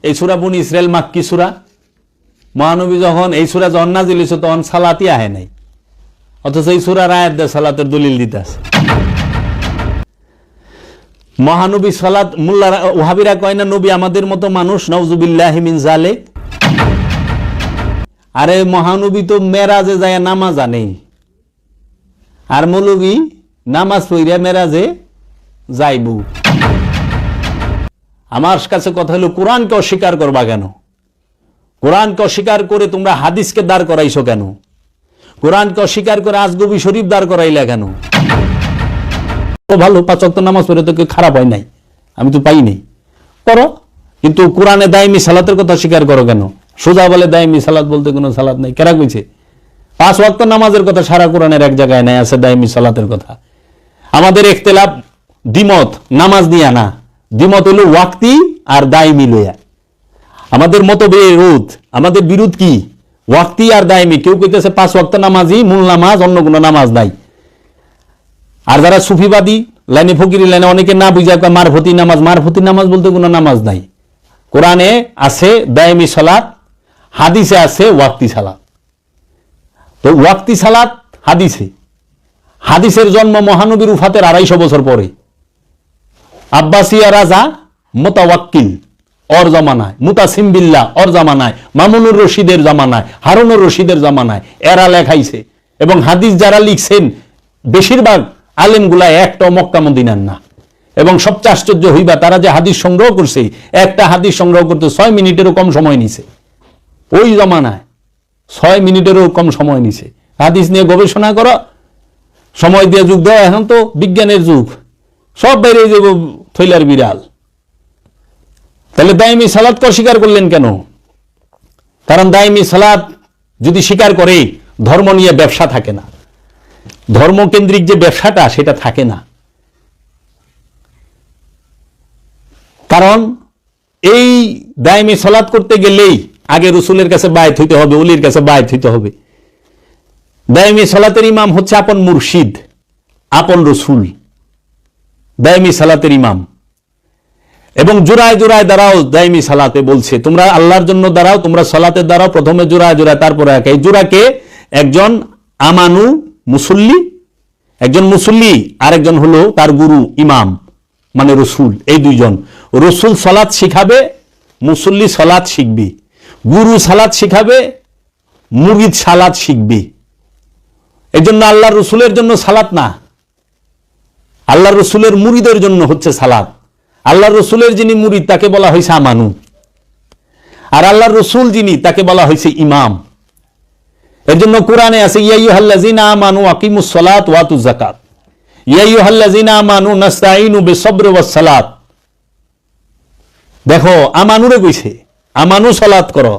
এই সূরা বনি ইসরাইল মাক্কি সূরা। মহানবী যখন এই সূরা যখন নাজিল হইছে তখন সালাতই আহে নাই, অথচ এই সূরার আয়াত দিয়ে সালাতের দলিল দিতেছে। মহানবী সালাত, মোল্লারা ওয়াহাবিরা কয় না নবী আমাদের মতো মানুষ, নাউজুবিল্লাহি মিন যালিক। আরে মহানবী তো মেরাজে যায় নামাজ আনে, আর মৌলবী নামাজ পড়িয়া মেরাজে যাইব। আমার কাছে কথা হলো, কোরআনকে অস্বীকার করবা কেন? কোরআনকে অস্বীকার করে তোমরা হাদিসকে দাঁড় করাইছো কেন? কোরআনকে অস্বীকার করে আজগবি শরীফ দাঁড় করাইলা কেন? ভালো 5 ওয়াক্ত নামাজ পড়ে তো খারাপ হয় নাই, আমি তো পাই নাই, করো। কিন্তু কোরআনে দায়মি সালাতের কথা স্বীকার করো কেন? সোজা বলে দায়মি সালাত বলতে কোনো সালাত নাই, কেরা কইছে? 5 ওয়াক্ত নামাজের কথা সারা কোরআনের এক জায়গায় নাই, আছে দায়মি সালাতের কথা। আমাদের ইখতিলাফ দ্বিমত নামাজ নিয়ে না, দ্বিমত হলো ওয়াক্তি আর দায়মি লইয়া। আমাদের মতবিরোধ, আমাদের বিরোধ কি? ওয়াক্তি আর দায়মি। কেউ কইতেছে 5 ওয়াক্ত নামাজই মূল নামাজ, অন্য কোনো নামাজ নাই। আর যারা সুফিবাদী লাইনে, ফকিরি লাইনে অনেকে না বুঝা কয় মারফতি নামাজ। মারফতি নামাজ বলতে কোনো নামাজ নাই। কোরআনে আছে দায়মি সালাত, হাদিসে আছে ওয়াক্তি সালাত। তো ওয়াক্তি সালাত হাদিসে, হাদিসের জন্ম মহানবীর উফাতের 250 বছর পরে। আব্বাসিয়া রাজা মুতাওয়াক্কিল ওর জামানায়, মুতাসিম বিল্লাহ ওর জামানায়, মামুনুর রশিদের জামানায়, হারুনুর রশিদের জামানায় এরা লেখাইছে। এবং হাদিস যারা লিখছেন বেশিরভাগ আলেমগুলা একটাও মক্কা মদিনার না। এবং সবচেয়ে আশ্চর্য হইবা, তারা যে হাদিস সংগ্রহ করছে, একটা হাদিস সংগ্রহ করতে 6 মিনিটেরও কম সময় নিছে। ওই জমানায় 6 মিনিটেরও কম সময় নিছে। হাদিস নিয়ে গবেষণা করো, সময় দিয়ে যুগ দেওয়া, এখন তো বিজ্ঞানের যুগ, সব বাইরে যাব থইলার বিড়াল। তাহলে দায়মি সালাতকে অস্বীকার করলেন কেন? কারণ দায়মি সালাত যদি স্বীকার করে, ধর্ম নিয়ে ব্যবসা থাকে না, ধর্মকেন্দ্রিক যে ব্যবসাটা সেটা থাকে না। কারণ এই দায়মি সালাত করতে গেলেই আগে রসুলের কাছে বায়াত হইতে হবে, ওলির কাছে বায়াত হইতে হবে। দায়মি সালাতের ইমাম হচ্ছে আপন মুর্শিদ, আপন রসুল, দায়মি সালাতের ইমাম। এবং জোড়ায় জোড়ায় দাঁড়াও, দায়মি সালাতে বলছে তোমরা আল্লাহর জন্য দাঁড়াও, তোমরা সালাতে দাঁড়াও, প্রথমে জোড়ায় জোড়ায়, তারপরে এই জোড়াকে একজন আমানু মুসল্লি, একজন মুসল্লি আর একজন হলো তার গুরু ইমাম মানে রসুল। এই দুইজন, রসুল সালাত শিখাবে, মুসল্লি সালাত শিখবে, গুরু সালাত শিখাবে, মুরিদ সালাত শিখবে। এই জন্য আল্লাহ রসুলের জন্য সালাত না, আল্লাহ রসুলের মুরিদের জন্য হচ্ছে সালাত। আল্লাহ রসুলের যিনি মুরিদ তাকে বলা হয়েছে আমানু, আর আল্লাহ রসুল যিনি তাকে বলা হয়েছে ইমাম। এর জন্য কোরআনে আছে ইয়া আইয়ুহাল্লাযিনা আমানু আকিমুস সালাত ওয়া আতুজ যাকাত, ইয়া আইয়ুহাল্লাযিনা আমানু নাস্তাঈনু বিস-সাবরি ওয়াস-সালাত। দেখো আমানুরে কইছে, আমানু সালাত করো।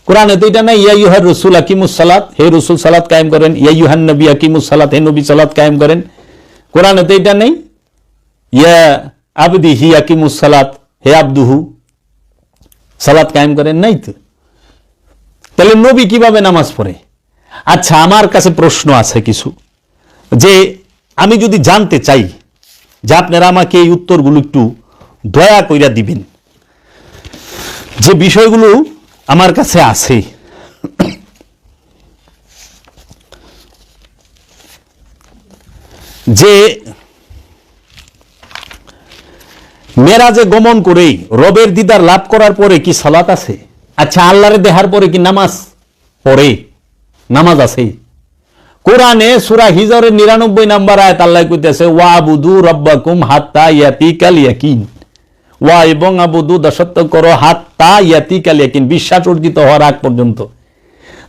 কোরআনে তো এটা না ইয়া আইয়ুহার রাসূল আকিমুস সালাত, হে রাসূল সালাত কায়েম করেন, ইয়া আইয়ুহান নবী আকিমুস সালাত, হে নবী সালাত কায়েম করেন। কোরআনে তো এটা নেই ইয়া আবদিহি আকিমুস সালাত, হে আব্দুহু সালাত কায়েম করেন, নাই তো। তাহলে নবী কিভাবে নামাজ পড়ে? আচ্ছা, আমার কাছে প্রশ্ন আছে কিছু, যে আমি যদি জানতে চাই, যে আপনারা আমাকে এই উত্তরগুলো একটু দয়া কইরা দিবেন, যে বিষয়গুলো আমার কাছে আছে। যে মেরাজে গমন করে রবের দিদার লাভ করার পরে কি সালাত আছে? আচ্ছা, আল্লাহরে দেখার পরে কি নামাজ পড়ে? নামাজ আছে। কোরআনে সূরা হিজরের 99 নম্বর আয়াত আল্লাহ কইতেছে ওয়াবুদু রাব্বাকুম হাত্তা ইয়াতিকাল ইয়াকিন। ওয়া এবং আবুদু দাসত্ব করো হাত্তা ইয়াতিকাল ইয়াকিন, বিশ্বাস অর্জিত হওয়ার আগ পর্যন্ত।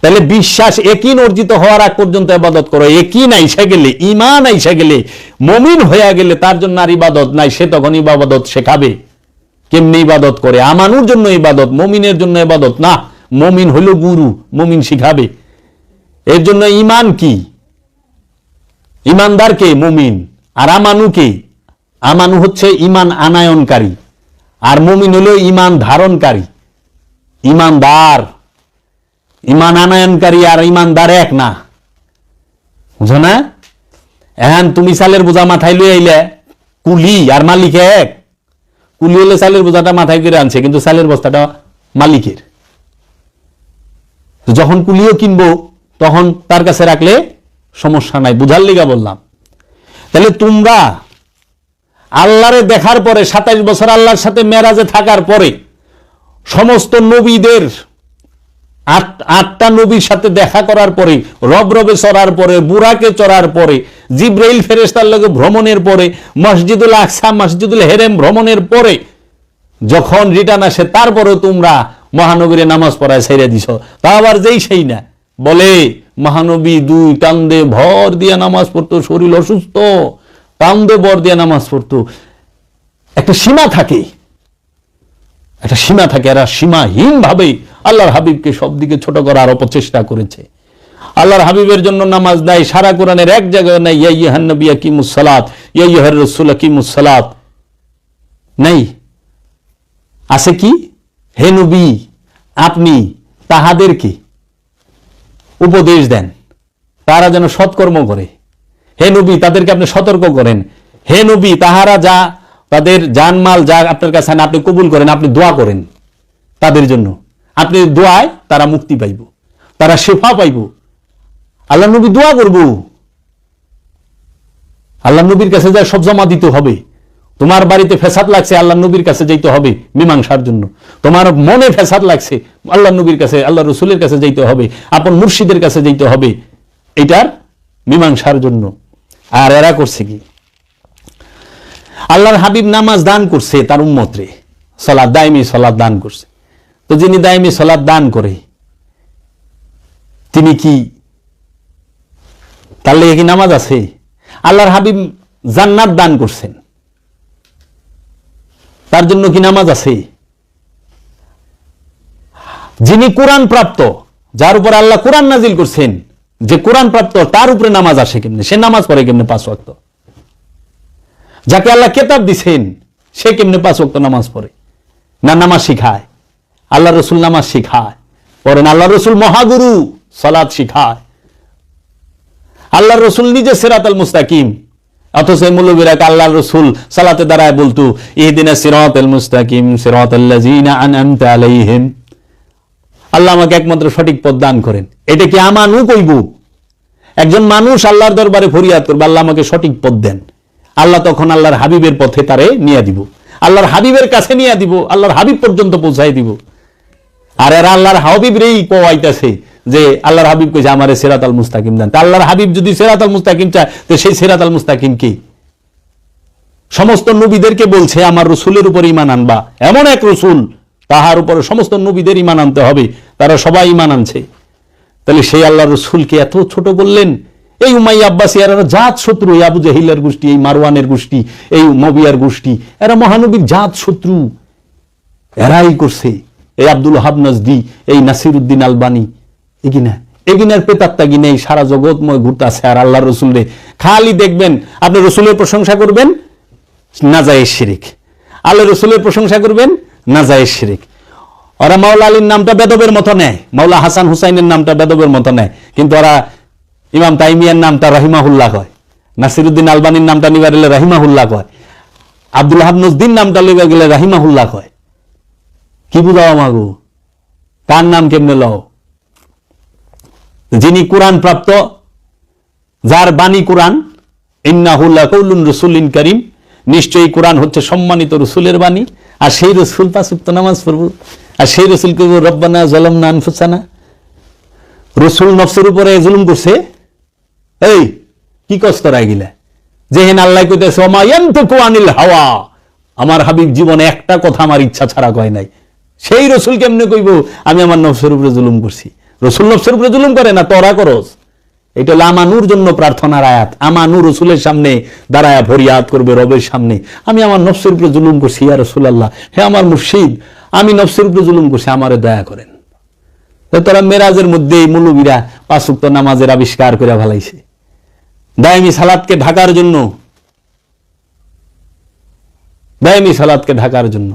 তাহলে বিশ্বাস ইয়াকিন অর্জিত হওয়ার আগ পর্যন্ত ইবাদত করো। ইয়াকিন আইসা গেলে, ঈমান আইসা গেলে, মুমিন হয়ে গেলে তার জন্য আর ইবাদত নাই, সে তখন ইবাদত শেখাবে কেমনি ইবাদত করে। আমানুর জন্য ইবাদত, মুমিনের জন্য ইবাদত না। মুমিন হইল গুরু, মুমিন শিখাবে। এর জন্য ঈমান কি? ঈমানদার কে? মুমিন। আর আমানু কে? আমানু হচ্ছে ঈমান আনায়নকারী, আর মুমিন হলো ঈমান ধারণকারী। ঈমানদার, ঈমান আনায়নকারী আর ঈমানদার এক না, বুঝো না? এখন তুমি সালের বোঝা মাথায় লই আইলে, কুলি আর মালিক এক। কুলি হলে চালের বোঝাটা মাথায় করে আনছে, কিন্তু চালের বস্তাটা মালিকের। যখন কুলিও কিনবো তখন তার কাছে রাখলে সমস্যা নাই, বুঝার লিগা বললাম। তাহলে তোমরা আল্লাহরে দেখার পরে 27 বছর আল্লাহর সাথে মেরাজে থাকার পরে সমস্ত নবীদের 8টা নবীর সাথে দেখা করার পরে, রবে চড়ার পরে, বুরাকে চড়ার পরে, জিব্রাইল ফেরেশতার লগে ভ্রমণের পরে, মসজিদুল আকসা মসজিদুল হেরেম ভ্রমণের পরে যখন রিটার্ন আসে, তারপরে তোমরা মহানবীরে নামাজ পড়ায় ছেড়ে দিছ। তা আবার যেই সেই না বলে মহানবী 2 কান্দে ভর দিয়ে নামাজ পড়তো, শরীর অসুস্থ, কান্দে ভর দিয়ে নামাজ পড়তো। একটা সীমা থাকে, একটা সীমা থাকে। এরা সীমাহীন ভাবে আল্লাহর হাবিবকে সব দিকে ছোট করার অপচেষ্টা করেছে। আল্লাহর হাবিবের জন্য নামাজ নাই, সারা কোরআনের এক জায়গায় নাই ইয়া আইয়ুহান নবী আকিমুস সালাত, ইয়া আইয়ুহার রাসূল আকিমুস সালাত নাই। আছে কি? হে নবী আপনি তাহাদেরকে উপদেশ দেন তারা যেন সৎকর্ম করে। হে নবী তাদেরকে আপনি সতর্ক করেন। হে নবী তাহারা যা তাদের জানমাল যা আপনার কাছে আনে আপনি কবুল করেন, আপনি দোয়া করেন তাদের জন্য। আপনি দোয়ায় তারা মুক্তি পাইব, তারা শেফা পাইব। আল্লাহ নবী দোয়া করব, আল্লাহ নবীর কাছে যা সব জমা দিতে হবে। তোমার বাড়িতে ফেসাদ লাগছে, আল্লাহ নবীর কাছে যাইতে হবে মীমাংসার জন্য। তোমার মনে ফেসাদ লাগছে, আল্লাহ নবীর কাছে, আল্লাহ রসুলের কাছে যাইতে হবে, আপন মুর্শিদের কাছে যাইতে হবে এটার মীমাংসার জন্য। আর এরা করছে কি? আল্লাহর হাবিব নামাজ দান করছে তার উম্মতরে, সালাত দাইমি সালাত দান করছে। তো যিনি দাইমি সালাত দান করে তিনি কি, তার লেগে কি নামাজ আছে? আল্লাহর হাবিব জান্নাত দান করছেন, তার জন্য কি নামাজ আছে? যিনি কোরআন প্রাপ্ত, যার উপর আল্লাহ কোরআন নাজিল করছেন, যে কোরআন প্রাপ্ত তার উপরে নামাজ আসে কেমনে? সে নামাজ পড়ে কেমনে 5 ওয়াক্ত? যাকে আল্লাহ কেতাব দিছেন সে কেমনে 5 ওয়াক্ত নামাজ পড়ে? না নামাজ শিখায়, আল্লাহ রসুল নামাজ শিখায়, পড়েন। আল্লাহ রসুল মহাগুরু, সালাত শিখায়। আল্লাহ রসুল নিজে সিরাতাল মুস্তাকিম, অথচ মৌলবীরাকে আল্লাহ রসুল সালাতে দাঁড়ায় বলতো ইহদিনাস সিরাতাল মুস্তাকিম সিরাতাল্লাযীনা আনআমতা আলাইহিম, আল্লাহ আমাকে একমাত্র সঠিক পথ দান করেন। এটা কি আমানু কইব? একজন মানুষ আল্লাহর দরবারে ফরিয়াদ করবে, আল্লাহ আমাকে সঠিক পথ দেন। আল্লাহ তখন আল্লাহর হাবিবের পথে তারে নিয়ে দিব, আল্লাহর হাবিবের কাছে নিয়ে দিব, আল্লাহর হাবিব পর্যন্ত পৌঁছাই দিব। আর এরা আল্লাহর হাবিবরেই কোয়াইতাছে যে আল্লাহর হাবিব কইছে আমারে সিরাতাল মুস্তাকিম দেন। তা আল্লাহর হাবিব যদি সিরাতাল মুস্তাকিম চায়, তো সেই সিরাতাল মুস্তাকিম কি? সমস্ত নবীদেরকে বলছে আমার রসুলের উপর ঈমান আনবা, এমন এক রসুল তাহার উপরে সমস্ত নবীদের ঈমান আনতে হবে, তারা সবাই ঈমান আনছে। তাহলে সেই আল্লাহর রসুলকে এত ছোট বললেন। এই উমাইয়া আব্বাসী এরা জাত শত্রু, এই আবু জাহিলের গোষ্ঠী, এই মারওয়ানের গোষ্ঠী, এই মবিয়ার গোষ্ঠী, এরা মহানবীর জাত শত্রু, এরাই করছে। এই আব্দুল ওহাব নজদি, এই নাসিরউদ্দিন আলবানী, এগিনার পেতাত্তা গিনে এই সারা জগৎময় ঘুরতেছে। আর আল্লাহ রসুলরে খালি দেখবেন, আপনি রসুলের প্রশংসা করবেন নাজায়েজ শিরিক, আল্লাহ রসুলের প্রশংসা করবেন নাজায়েজ শিরিক। ওরা মাওলা আলীর নামটা বেদবের মতো নেয়, মাওলা হাসান হুসাইনের নামটা বেদবের মতো নেয়, কিন্তু ওরা ইমাম তাইমিয়ার নামটা রাহিমাহুল্লাহ কয়, নাসিরউদ্দিন আলবানীর নামটা নিবার গেলে রাহিমাহুল্লাহ কয়, আব্দুল ওহাব নজদির নামটা নিবার গেলে রাহিমাহুল্লাহ কয়। কি বুঝাও মাগো? কার নাম কেমনে লও? যিনি কোরআন প্রাপ্ত, যার বাণী কোরআন, ইন্নাহু লাকাউলুন রাসূলিন কারীম, নিশ্চয়ই কোরআন হচ্ছে সম্মানিত রসুলের বাণী। আর সেই রসুল 5 ওয়াক্ত নামাজ পড়ব, আর সেই রসুল কইব রব্বানা যালামনা আনফুসানা। রসুল নফসের উপরে জুলুম করছে। এই কি কষ্ট রাগিলা যেহেন আল্লাহ কইতেছে ওমা ইয়ানতিকু আনিল হাওয়া, আমার হাবিব জীবনে একটা কথা আমার ইচ্ছা ছাড়া কয় নাই। সেই রসুল কেমনে কইব আমি আমার নফসের উপরে জুলুম করছি? রসুল নফসের উপরে জুলুম করে না, তোরা করস। এটা হলো আমানুর জন্য প্রার্থনার আয়াত। আমানু রসুলের সামনে দাঁড়ায়া ফরিয়াদ করবে রবের সামনে, আমি আমার নফসের উপরে জুলুম করছি, ইয়া রাসূলুল্লাহ, হে আমার মুর্শিদ, আমি নফসের উপরে জুলুম করছি, আমারে দয়া করেন। তোরা মেরাজের মধ্যে এই মৌলবীরা 5 ওয়াক্ত নামাজের আবিষ্কার করে ফেলাইছে দায়মি সালাতকে ঢাকার জন্য, দায়মি সালাতকে ঢাকার জন্য।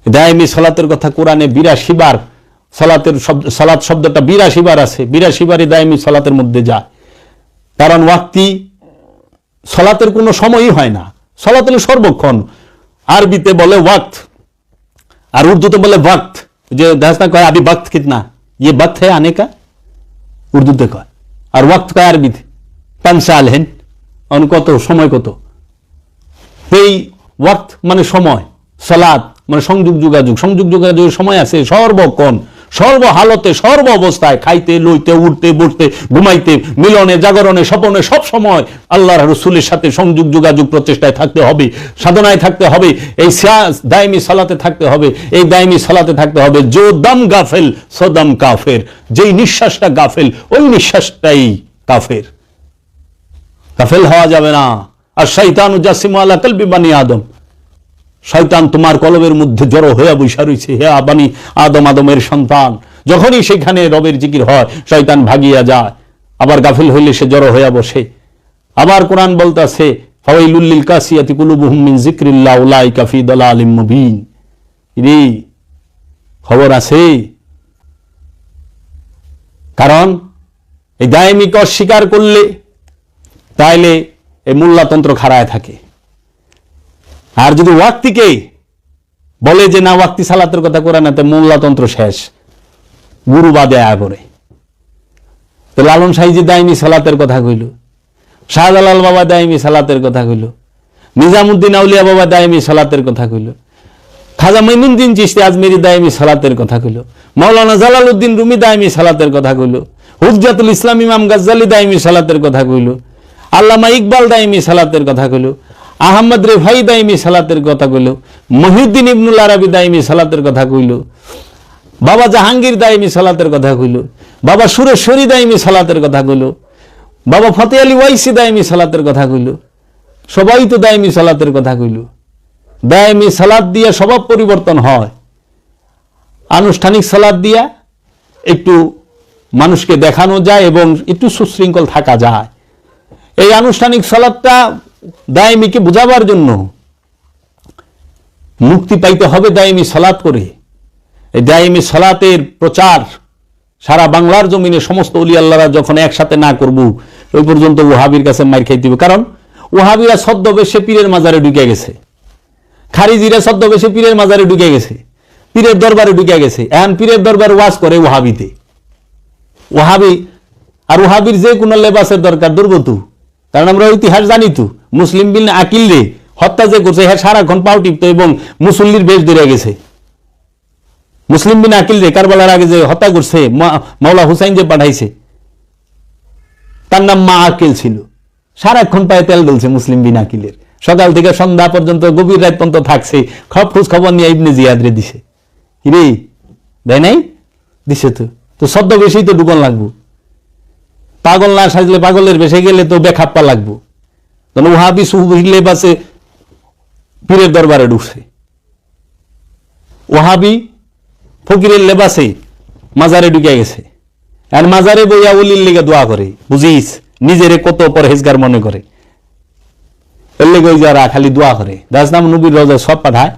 দায়মি সালাতের কথা কোরআনে 82 বার, সালাত শব্দটা 82 বার আছে, 82 বারই দায়মি সালাতের মধ্যে যায়। কারণ ওয়াক্তি সালাতের কোনো সময়ই হয় না, সালাত হলো সর্বক্ষণ। আরবিতে বলে ওয়াক্ত, আর উর্দুতে বলে ওয়াক্ত। যে দাস্তা কয় আবি वक्त कितना, ये वक्त है आने का, উর্দুতে কয়। আর ওয়াক্ত কয় আরবিতে কাম সাল হেন, কত সময় কত। এই ওয়াক্ত মানে সময়, সালাত মানে সংযোগ যোগাযোগ, সংযোগ যোগাযোগের সময় আছে সর্বক্ষণ, সর্বহালতে, সর্ব অবস্থায়, খাইতে লইতে, উঠতে বসতে, ঘুমাইতে, মিলনে, জাগরণে, স্বপনে, সব সময় আল্লাহর রাসূলের সাথে সংযোগ যোগাযোগ প্রচেষ্টায় থাকতে হবে, সাধনায় থাকতে হবে, এই দায়মি সালাতে থাকতে হবে। এই দায়মি সালাতে থাকতে হবে। জো দম গাফেল সদম কাফের, যেই নিঃশ্বাসটা গাফেল ওই নিঃশ্বাসটাই কাফের। গাফেল হওয়া যাবে না। আর শয়তান জাসিমু আলা কলবি বানি আদম, শয়তান তোমার কলবের মধ্যে জড়ো হয়ে বসে রয়েছে। হে বানি আদম, আদমের সন্তান। যখনই সেখানে রবের জিকির হয় শয়তান ভাগিয়া যায়, আবার গাফিল হইলে সে জড়ো হয়ে বসে। আবার কোরআন বলতেছে ফাওয়াইলুল লিল কাসিয়াতি কুলুবুহুম মিন যিকরিল্লাহ উলাইকা ফি দালালিম মুবিন। রে খবর আছে, কারণ এই দায়মিকে অস্বীকার করলে তাইলে এই মোল্লাতন্ত্র খাড়ায় থাকে। আর যদি ওয়াক্তিকে বলে যে না ওয়াক্তি সালাতের কথা কোরআনে, তো মোল্লাতন্ত্র শেষ, গুরু বাদে আয়া করে। তো লালন সাইজি দায়মি সালাতের কথা কইল, শাহজালাল বাবা দায়মি সালাতের কথা কইল, নিজামুদ্দিন আউলিয়া বাবা দায়মি সালাতের কথা কইল, খাজা মঈনুদ্দিন চিশতি আজমেরি দায়মি সালাতের কথা কইল, মাওলানা জালালউদ্দিন রুমি দায়মি সালাতের কথা কইল, হুজ্জাতুল ইসলাম ইমাম গাজ্জালি দায়মি সালাতের কথা কইল, আল্লামা ইকবাল দায়মি সালাতের কথা কইল, আহমদ রেফাই দায়মি সালাতের কথা কইল, মহিউদ্দিন ইবনুল আরবি দায়মি সালাতের কথা কইল, বাবা জাহাঙ্গীর দায়মি সালাতের কথা কইল, বাবা সুরেশ্বরী দায়মি সালাতের কথা কইল, বাবা ফতে আলী ওয়াইসি দায়মি সালাতের কথা কইল। সবাই তো দায়মি সালাতের কথা কইল। দায়মি সালাত দিয়া স্বভাব পরিবর্তন হয়, আনুষ্ঠানিক সালাত দিয়া একটু মানুষকে দেখানো যায় এবং একটু সুশৃঙ্খল থাকা যায়। এই আনুষ্ঠানিক সালাতটা দায়মিকে বুঝাবার জন্য মুক্তি পাইতে হবে দায়মি সালাত করে। এই দায়মি সালাতের প্রচার সারা বাংলার জমিনে সমস্ত ওলি আল্লাহরা যখন একসাথে না করব, ওই পর্যন্ত ওহাবির কাছে মার খাইতে হবে। কারণ ওহাবিরা ছদ্মবেশে পীরের মাজারে ঢুকে গেছে, খারিজিরা ছদ্মবেশে পীরের মাজারে ঢুকে গেছে, পীরের দরবারে ঢুকে গেছে। এখন পীরের দরবার ওয়াজ করে ওহাবিতে। ওহাবি আর ওহাবির যে কোনো লেবাসের দরকার দুর্বতু, কারণ আমরা ইতিহাস জানি তো, মুসলিম বিন আকিল রে হত্যা যে করছে হ্যাঁ সারাক্ষণ পাও টিপত এবং মুসল্লির বেশ ধরে গেছে। মুসলিম বিন আকিল রে কারবালার আগে যে হত্যা করছে, মাওলা হুসাইন যে পাঠাইছে, তার নাম মা আকিল ছিল। সারাক্ষণ পায়ে তেল ডলছে মুসলিম বিন আকিলের, সকাল থেকে সন্ধ্যা পর্যন্ত গভীর রাত পর্যন্ত থাকছে, সব খোঁজ খবর নিয়ে ইবনে জিয়াদ রে দিছে। রে দেয় নাই, দিছে তো সদ্য বেশি তো ডুবন লাগবো। পাগল না সাজলে পাগলের বেশে গেলে তো বেখাপ্পা লাগবো। তখন ওহাবি সুফি লেবাসে পীরের দরবারে ঢুকছে, ওহাবি ফকিরের লেবাসে মাজারে ঢুকে গেছে। আর মাজারে বইয়া ওলির লেগে দোয়া করে, বুঝিস নিজেরে কত পরহেজগার মনে করে, এর লেগে ওই যারা খালি দোয়া করে, দাস নাম নবীর রোজা সব পাঠায়।